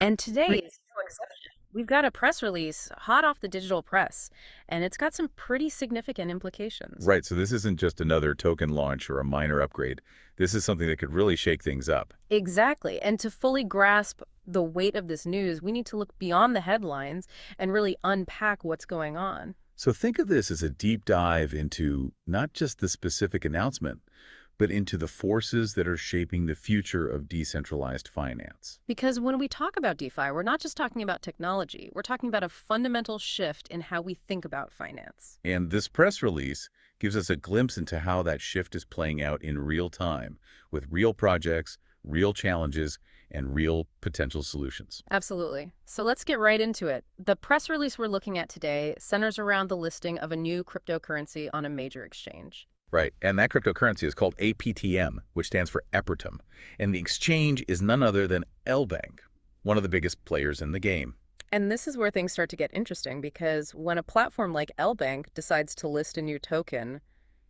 And today, Please, no exception. we've got a press release hot off the digital press, and it's got some pretty significant implications. Right, so this isn't just another token launch or a minor upgrade. This is something that could really shake things up. Exactly. And to fully grasp the weight of this news, we need to look beyond the headlines and really unpack what's going on. So think of this as a deep dive into not just the specific announcement, but into the forces that are shaping the future of decentralized finance. Because when we talk about DeFi, we're not just talking about technology, we're talking about a fundamental shift in how we think about finance. And this press release gives us a glimpse into how that shift is playing out in real time, with real projects, real challenges, and real potential solutions. Absolutely. So let's get right into it. The press release we're looking at today centers around the listing of a new cryptocurrency on a major exchange. Right, and that cryptocurrency is called APTM, which stands for Apertum, and the exchange is none other than LBank, one of the biggest players in the game. And this is where things start to get interesting because when a platform like LBank decides to list a new token,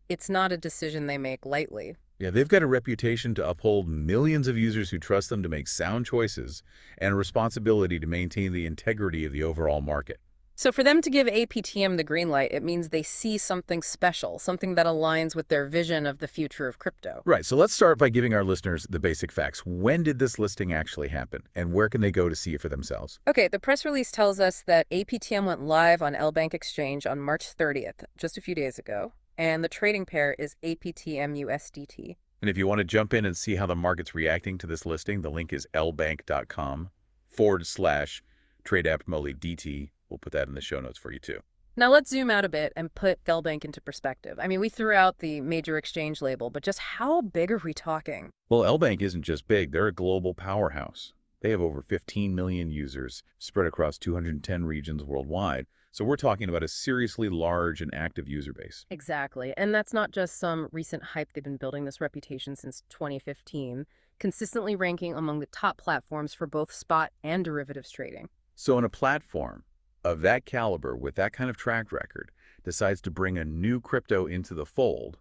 it's not a decision they make lightly. Yeah, they've got a reputation to uphold millions of users who trust them to make sound choices and a responsibility to maintain the integrity of the overall market. So for them to give APTM the green light, it means they see something special, something that aligns with their vision of the future of crypto. Right, so let's start by giving our listeners the basic facts. When did this listing actually happen, and where can they go to see it for themselves? Okay, the press release tells us that APTM went live on LBank Exchange on March 30th, just a few days ago, and the trading pair is APTM USDT. And if you want to jump in and see how the market's reacting to this listing, the link is lbank.com/tradeaptmoli.dt. We'll put that in the show notes for you too. Now let's zoom out a bit and put LBank into perspective. I mean, we threw out the major exchange label, but just how big are we talking? Well, LBank isn't just big, they're a global powerhouse. They have over 15 million users spread across 210 regions worldwide. So we're talking about a seriously large and active user base. Exactly. And that's not just some recent hype. They've been building this reputation since 2015, consistently ranking among the top platforms for both spot and derivatives trading. So in a platform of that caliber with that kind of track record decides to bring a new crypto into the fold,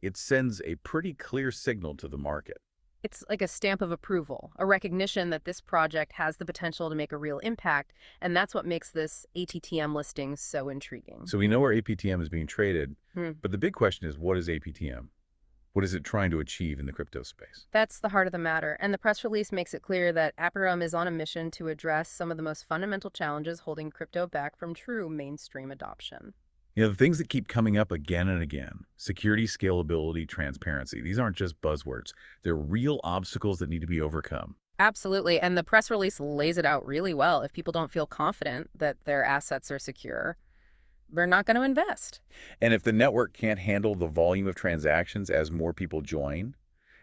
it sends a pretty clear signal to the market. It's like a stamp of approval, a recognition that this project has the potential to make a real impact, and that's what makes this ATTM listing so intriguing. So we know where APTM is being traded, Hmm. but the big question is, what is APTM? What is it trying to achieve in the crypto space? That's the heart of the matter, and the press release makes it clear that Aperam is on a mission to address some of the most fundamental challenges holding crypto back from true mainstream adoption. You know, the things that keep coming up again and again, security, scalability, transparency, these aren't just buzzwords. They're real obstacles that need to be overcome. Absolutely, and the press release lays it out really well. If people don't feel confident that their assets are secure, they're not going to invest. And if the network can't handle the volume of transactions as more people join,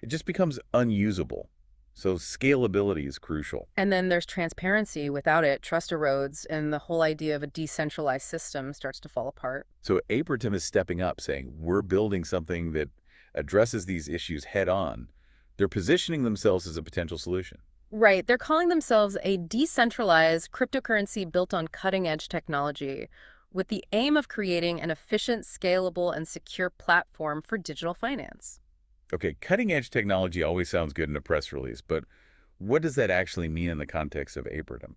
it just becomes unusable. So scalability is crucial. And then there's transparency. Without it, trust erodes, and the whole idea of a decentralized system starts to fall apart. So Apertum is stepping up, saying, we're building something that addresses these issues head on. They're positioning themselves as a potential solution. Right. They're calling themselves a decentralized cryptocurrency built on cutting-edge technology with the aim of creating an efficient, scalable, and secure platform for digital finance. Okay, cutting edge technology always sounds good in a press release, but what does that actually mean in the context of Apertum?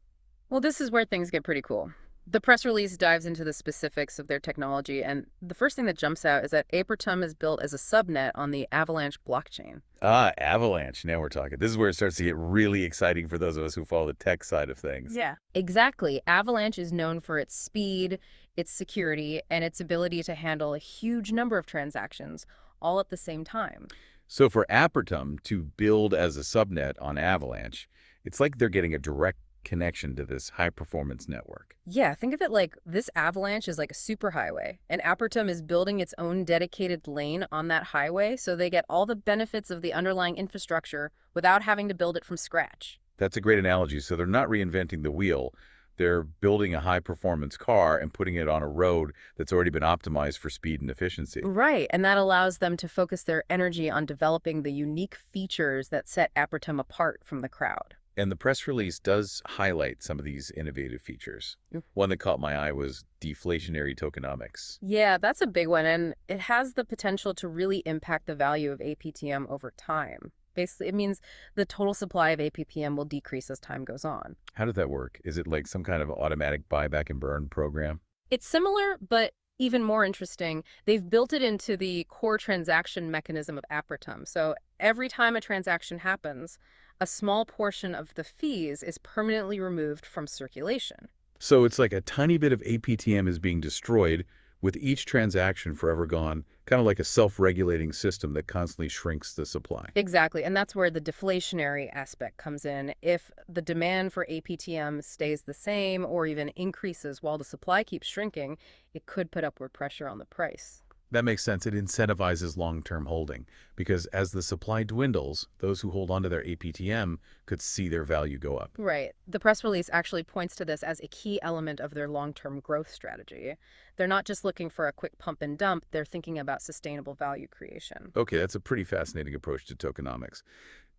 Well, this is where things get pretty cool. The press release dives into the specifics of their technology, and the first thing that jumps out is that Apertum is built as a subnet on the Avalanche blockchain. Ah, Avalanche. Now we're talking. This is where it starts to get really exciting for those of us who follow the tech side of things. Yeah. Exactly. Avalanche is known for its speed, its security, and its ability to handle a huge number of transactions all at the same time. So for Apertum to build as a subnet on Avalanche, it's like they're getting a direct connection to this high-performance network. Yeah, think of it like this Avalanche is like a superhighway, and Apertum is building its own dedicated lane on that highway so they get all the benefits of the underlying infrastructure without having to build it from scratch. That's a great analogy. So they're not reinventing the wheel. They're building a high-performance car and putting it on a road that's already been optimized for speed and efficiency. Right, and that allows them to focus their energy on developing the unique features that set Apertum apart from the crowd. And the press release does highlight some of these innovative features. Mm. One that caught my eye was deflationary tokenomics. Yeah, that's a big one, and it has the potential to really impact the value of APTM over time. Basically, it means the total supply of APPM will decrease as time goes on. How did that work? Is it like some kind of automatic buyback and burn program? It's similar, but even more interesting. They've built it into the core transaction mechanism of Apertum. So every time a transaction happens, a small portion of the fees is permanently removed from circulation. So it's like a tiny bit of APTM is being destroyed with each transaction forever gone, kind of like a self-regulating system that constantly shrinks the supply. Exactly. And that's where the deflationary aspect comes in. If the demand for APTM stays the same or even increases while the supply keeps shrinking, it could put upward pressure on the price. That makes sense. It incentivizes long-term holding because as the supply dwindles, those who hold onto their APTM could see their value go up. Right. The press release actually points to this as a key element of their long-term growth strategy. They're not just looking for a quick pump and dump, they're thinking about sustainable value creation. Okay, that's a pretty fascinating approach to tokenomics.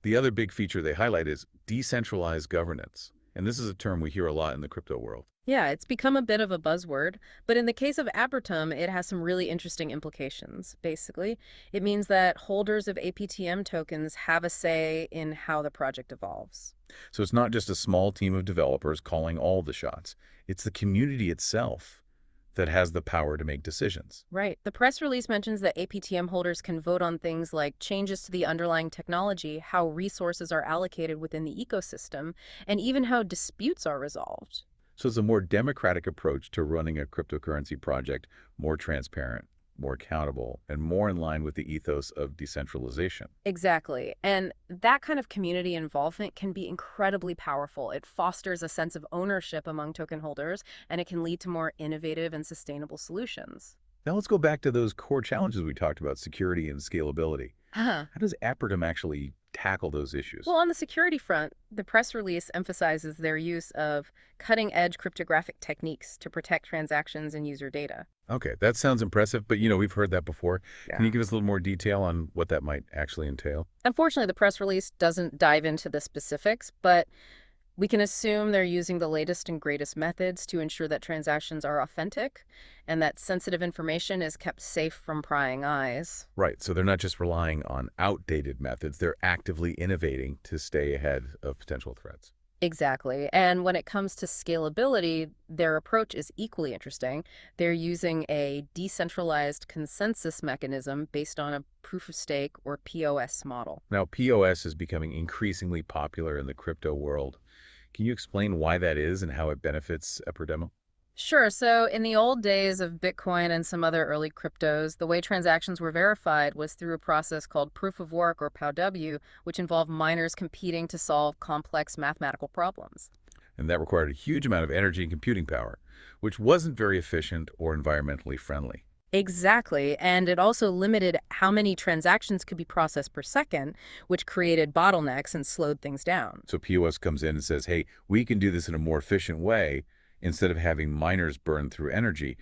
The other big feature they highlight is decentralized governance. And this is a term we hear a lot in the crypto world. Yeah, it's become a bit of a buzzword, but in the case of Apertum, it has some really interesting implications. Basically, it means that holders of APTM tokens have a say in how the project evolves. So it's not just a small team of developers calling all the shots. It's the community itself that has the power to make decisions. Right. The press release mentions that APTM holders can vote on things like changes to the underlying technology, how resources are allocated within the ecosystem, and even how disputes are resolved. So it's a more democratic approach to running a cryptocurrency project, more transparent, more accountable, and more in line with the ethos of decentralization. Exactly. And that kind of community involvement can be incredibly powerful. It fosters a sense of ownership among token holders, and it can lead to more innovative and sustainable solutions. Now let's go back to those core challenges we talked about, security and scalability. Huh. How does Apertum actually tackle those issues? Well, on the security front, the press release emphasizes their use of cutting-edge cryptographic techniques to protect transactions and user data. Okay, that sounds impressive, but we've heard that before. Can Yeah. you give us a little more detail on what that might actually entail? Unfortunately, the press release doesn't dive into the specifics, but we can assume they're using the latest and greatest methods to ensure that transactions are authentic and that sensitive information is kept safe from prying eyes. Right, so they're not just relying on outdated methods, they're actively innovating to stay ahead of potential threats. Exactly. And when it comes to scalability, their approach is equally interesting. They're using a decentralized consensus mechanism based on a proof of stake or POS model. Now, POS is becoming increasingly popular in the crypto world. Can you explain why that is and how it benefits Eperdemo? Sure. So in the old days of Bitcoin and some other early cryptos, the way transactions were verified was through a process called proof of work or POW, which involved miners competing to solve complex mathematical problems. And that required a huge amount of energy and computing power, which wasn't very efficient or environmentally friendly. Exactly. And it also limited how many transactions could be processed per second, which created bottlenecks and slowed things down. So POS comes in and says, hey, we can do this in a more efficient way instead of having miners burn through energy.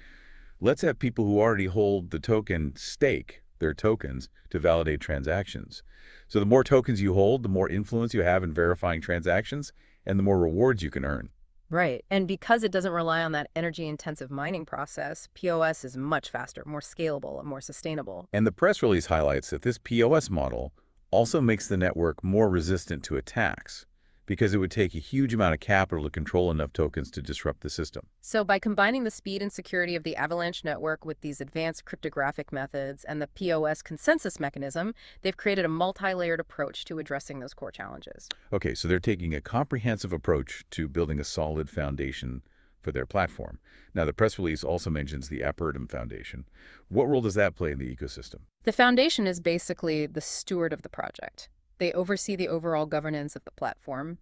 Let's have people who already hold the token stake their tokens to validate transactions. So the more tokens you hold, the more influence you have in verifying transactions and the more rewards you can earn. Right. And because it doesn't rely on that energy-intensive mining process, POS is much faster, more scalable, and more sustainable. And the press release highlights that this POS model also makes the network more resistant to attacks because it would take a huge amount of capital to control enough tokens to disrupt the system. So by combining the speed and security of the Avalanche network with these advanced cryptographic methods and the POS consensus mechanism, they've created a multi-layered approach to addressing those core challenges. Okay, so they're taking a comprehensive approach to building a solid foundation for their platform. Now, the press release also mentions the Apertum Foundation. What role does that play in the ecosystem? The foundation is basically the steward of the project. They oversee the overall governance of the platform,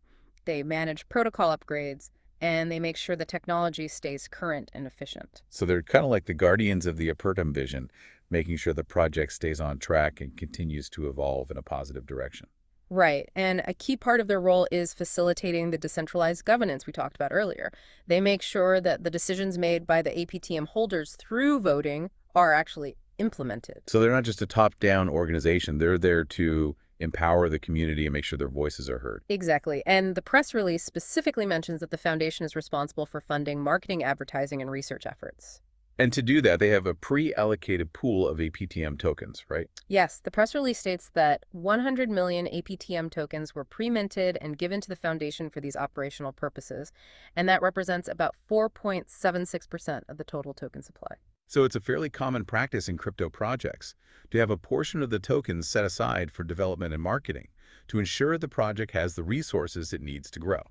they manage protocol upgrades, and they make sure the technology stays current and efficient. So they're kind of like the guardians of the Apertum vision, making sure the project stays on track and continues to evolve in a positive direction. Right. And a key part of their role is facilitating the decentralized governance we talked about earlier. They make sure that the decisions made by the APTM holders through voting are actually implemented. So they're not just a top-down organization. They're there to empower the community and make sure their voices are heard. Exactly. And the press release specifically mentions that the foundation is responsible for funding marketing, advertising, and research efforts. And to do that, they have a pre-allocated pool of APTM tokens, right? Yes, the press release states that 100 million APTM tokens were pre-minted and given to the foundation for these operational purposes, and that represents about 4.76% of the total token supply. So it's a fairly common practice in crypto projects to have a portion of the tokens set aside for development and marketing to ensure the project has the resources it needs to grow.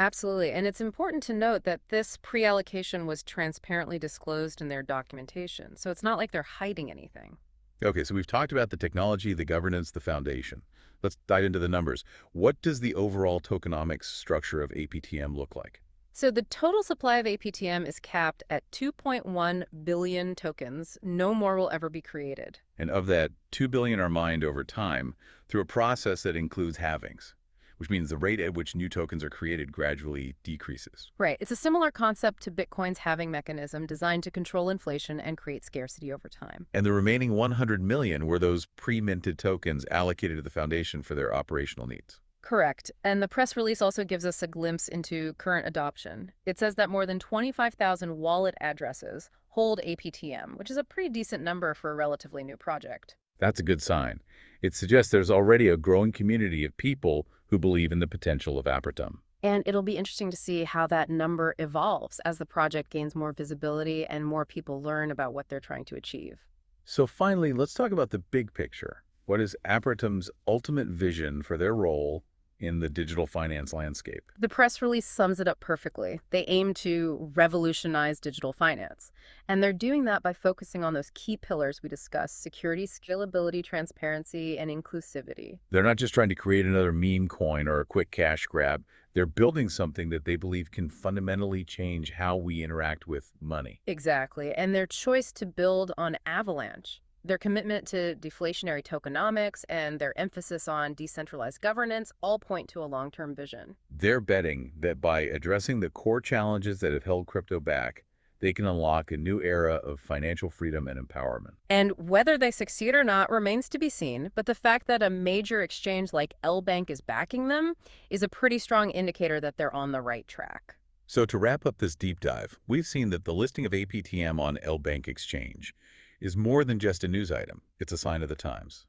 Absolutely, and it's important to note that this pre-allocation was transparently disclosed in their documentation, so it's not like they're hiding anything. Okay, so we've talked about the technology, the governance, the foundation. Let's dive into the numbers. What does the overall tokenomics structure of APTM look like? So the total supply of APTM is capped at 2.1 billion tokens. No more will ever be created. And of that, 2 billion are mined over time through a process that includes halvings, which means the rate at which new tokens are created gradually decreases. Right. It's a similar concept to Bitcoin's halving mechanism designed to control inflation and create scarcity over time. And the remaining 100 million were those pre-minted tokens allocated to the foundation for their operational needs. Correct. And the press release also gives us a glimpse into current adoption. It says that more than 25,000 wallet addresses hold APTM, which is a pretty decent number for a relatively new project. That's a good sign. It suggests there's already a growing community of people who believe in the potential of Apertum. And it'll be interesting to see how that number evolves as the project gains more visibility and more people learn about what they're trying to achieve. So finally, let's talk about the big picture. What is Apertum's ultimate vision for their role in the digital finance landscape? The press release sums it up perfectly. They aim to revolutionize digital finance. And they're doing that by focusing on those key pillars we discussed: security, scalability, transparency, and inclusivity. They're not just trying to create another meme coin or a quick cash grab. They're building something that they believe can fundamentally change how we interact with money. Exactly. And their choice to build on Avalanche, their commitment to deflationary tokenomics, and their emphasis on decentralized governance all point to a long-term vision. They're betting that by addressing the core challenges that have held crypto back, they can unlock a new era of financial freedom and empowerment. And whether they succeed or not remains to be seen, but the fact that a major exchange like LBank is backing them is a pretty strong indicator that they're on the right track. So to wrap up this deep dive, we've seen that the listing of APTM on LBank Exchange is more than just a news item. It's a sign of the times.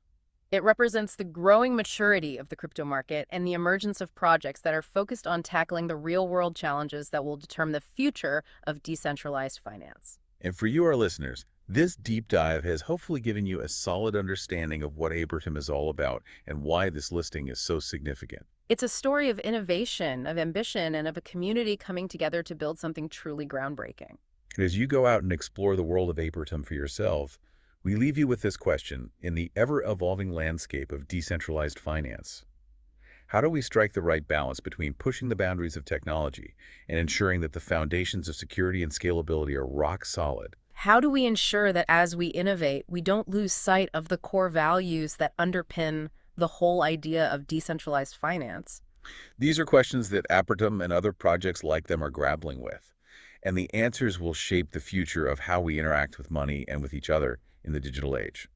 It represents the growing maturity of the crypto market and the emergence of projects that are focused on tackling the real-world challenges that will determine the future of decentralized finance. And for you, our listeners, this deep dive has hopefully given you a solid understanding of what Apertum is all about and why this listing is so significant. It's a story of innovation, of ambition, and of a community coming together to build something truly groundbreaking. And as you go out and explore the world of Apertum for yourself, we leave you with this question: in the ever-evolving landscape of decentralized finance, how do we strike the right balance between pushing the boundaries of technology and ensuring that the foundations of security and scalability are rock solid? How do we ensure that as we innovate, we don't lose sight of the core values that underpin the whole idea of decentralized finance? These are questions that Apertum and other projects like them are grappling with, and the answers will shape the future of how we interact with money and with each other in the digital age.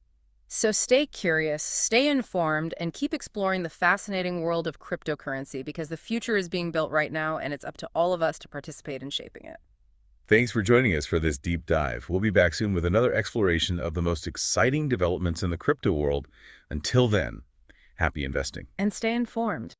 So stay curious, stay informed, and keep exploring the fascinating world of cryptocurrency, because the future is being built right now, and it's up to all of us to participate in shaping it. Thanks for joining us for this deep dive. We'll be back soon with another exploration of the most exciting developments in the crypto world. Until then, happy investing. And stay informed.